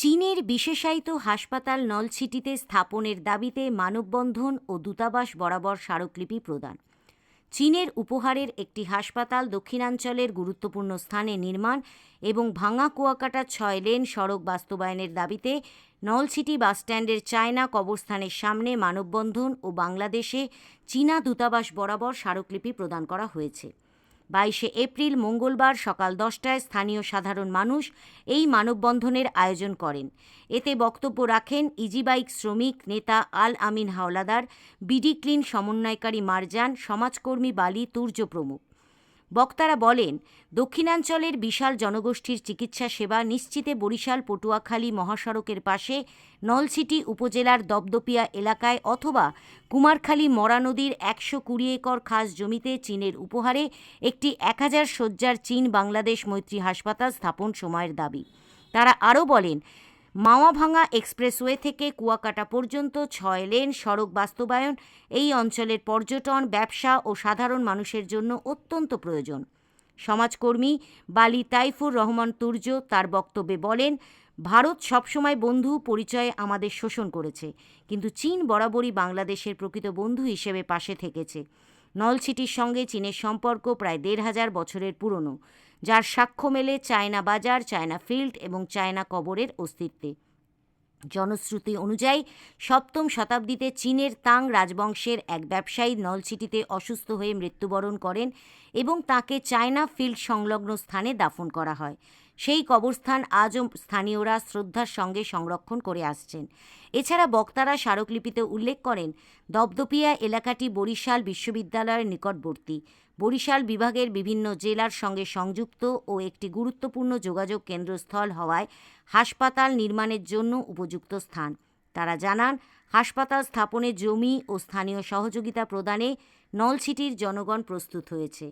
চীনের বিশেষায়িত হাসপাতাল নলছিটিতে স্থাপনের দাবিতে মানববন্ধন ও দূতাবাস বরাবর স্মারকলিপি প্রদান। চীনের উপহারের একটি হাসপাতাল দক্ষিণাঞ্চলের গুরুত্বপূর্ণ স্থানে নির্মাণ এবং ভাঙা কুয়াকাটা 6 লেন সড়ক বাস্তবায়নের দাবিতে নলছিটি বাসস্ট্যান্ডের চায়না কবরস্থানের সামনে মানববন্ধন ও বাংলাদেশে চীনা দূতাবাস বরাবর স্মারকলিপি প্রদান করা হয়েছে। 22 এপ্রিল মঙ্গলবার সকাল 10টায় স্থানীয় সাধারণ মানুষ এই মানববন্ধনের আয়োজন করেন। এতে বক্তব্য রাখেন ইজিবাইক শ্রমিক নেতা আল আমিন হাওলাদার, বিডি ক্লিন সমন্বয়কারী মারজান, সমাজকর্মী বালি তুর্য প্রমুখ। বক্তারা বলেন, দক্ষিণাঞ্চলের বিশাল জনগোষ্ঠীর চিকিৎসা সেবা নিশ্চিতে বরিশাল পটুয়াখালী মহাসড়কের পাশে নলছিটি উপজেলার দপদপিয়া এলাকায় অথবা কুমারখালী মরা নদীর 120 একর খাস জমিতে চীনের উপহারে একটি 1000 শয্যার চীন বাংলাদেশ মৈত্রী হাসপাতাল স্থাপন সময়ের দাবি। তারা আরও বলেন, মাওয়াভাঙা এক্সপ্রেসওয়ে থেকে কুয়াকাটা পর্যন্ত 6 লেন সড়ক বাস্তবায়ন এই অঞ্চলের পর্যটন, ব্যবসা ও সাধারণ মানুষের জন্য অত্যন্ত প্রয়োজন। সমাজকর্মী বালি তাইফুর রহমান তুর্য তার বক্তব্যে বলেন, ভারত সবসময় বন্ধু পরিচয়ে আমাদের শোষণ করেছে, কিন্তু চীন বরাবরই বাংলাদেশের প্রকৃত বন্ধু হিসেবে পাশে থেকেছে। নলছিটির সঙ্গে চীনের সম্পর্ক প্রায় 1500 বছরের পুরনো, যার সাক্ষ্য মেলে চায়না বাজার, চায়না ফিল্ড এবং চায়না কবরের অস্তিত্বে। জনশ্রুতি অনুযায়ী 7ম শতাব্দীতে চীনের তাং রাজবংশের এক ব্যবসায়ী নলছিটিতে অসুস্থ হয়ে মৃত্যুবরণ করেন এবং তাকে চায়না ফিল্ড সংলগ্ন স্থানে দাফন করা হয়। সেই কবরস্থান আজও স্থানীয়রা শ্রদ্ধার সঙ্গে সংরক্ষণ করে আসছেন। এছাড়া বক্তারা স্মারকলিপিতে উল্লেখ করেন, দপদপিয়া এলাকাটি বরিশাল বিশ্ববিদ্যালয়ের নিকটবর্তী, বরিশাল বিভাগের বিভিন্ন জেলার সঙ্গে সংযুক্ত ও একটি গুরুত্বপূর্ণ যোগাযোগ কেন্দ্রস্থল হওয়ায় হাসপাতাল নির্মাণের জন্য উপযুক্ত স্থান। তারা জানান, হাসপাতাল স্থাপনে জমি ও স্থানীয় সহযোগিতা প্রদানে নলছিটির জনগণ প্রস্তুত হয়েছে।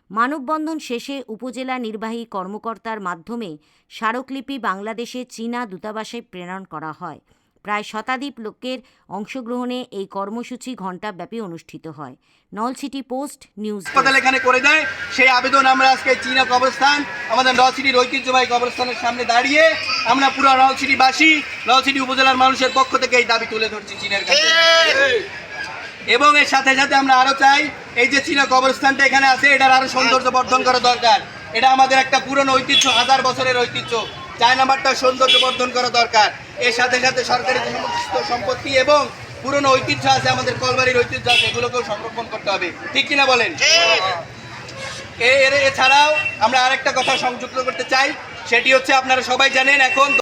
মানববন্ধন শেষে উপজেলা নির্বাহী কর্মকর্তার মাধ্যমে স্মারকলিপি বাংলাদেশে চীনা দূতাবাসে প্রেরণ করা হয়। প্রায় শতাধিক লোকের অংশগ্রহণে এই কর্মসূচি ঘণ্টাব্যাপী অনুষ্ঠিত হয়। নলছিটি পোস্ট নিউজ হাসপাতাল এখানে করে দেয়, সেই আবেদন আমরা আজকে চীনা কবরস্থান, আমাদের নলছিটির ঐতিহ্যবাহী কবরস্থানের সামনে দাঁড়িয়ে আমরা পুরো নলছিটিবাসী, নলছিটি উপজেলার মানুষের পক্ষ থেকে এই দাবি তুলে ধরছি চীনের কাছে। এবং এর সাথে সাথে আমরা আরো চাই, এই যে চীনা কবরস্থানটা এখানে আছে, এটার আরো সৌন্দর্য বর্ধন করা দরকার। এটা আমাদের একটা পুরনো ঐতিহ্য, 1000 বছরের ঐতিহ্য। চায়নামারটা সৌন্দর্য বর্ধন করা দরকার। এর সাথে সাথে সরকারি যে সমস্ত সম্পত্তি এবং পুরনো ঐতিহ্য আছে, আমাদের কলবাড়ির ঐতিহ্য আছে, এগুলোকেও সংরক্ষণ করতে হবে। ঠিক কিনা বলেন? এছাড়াও আমরা আরেকটা কথা সংযুক্ত করতে চাই, সেটি হচ্ছে, আপনারা সবাই জানেন এখন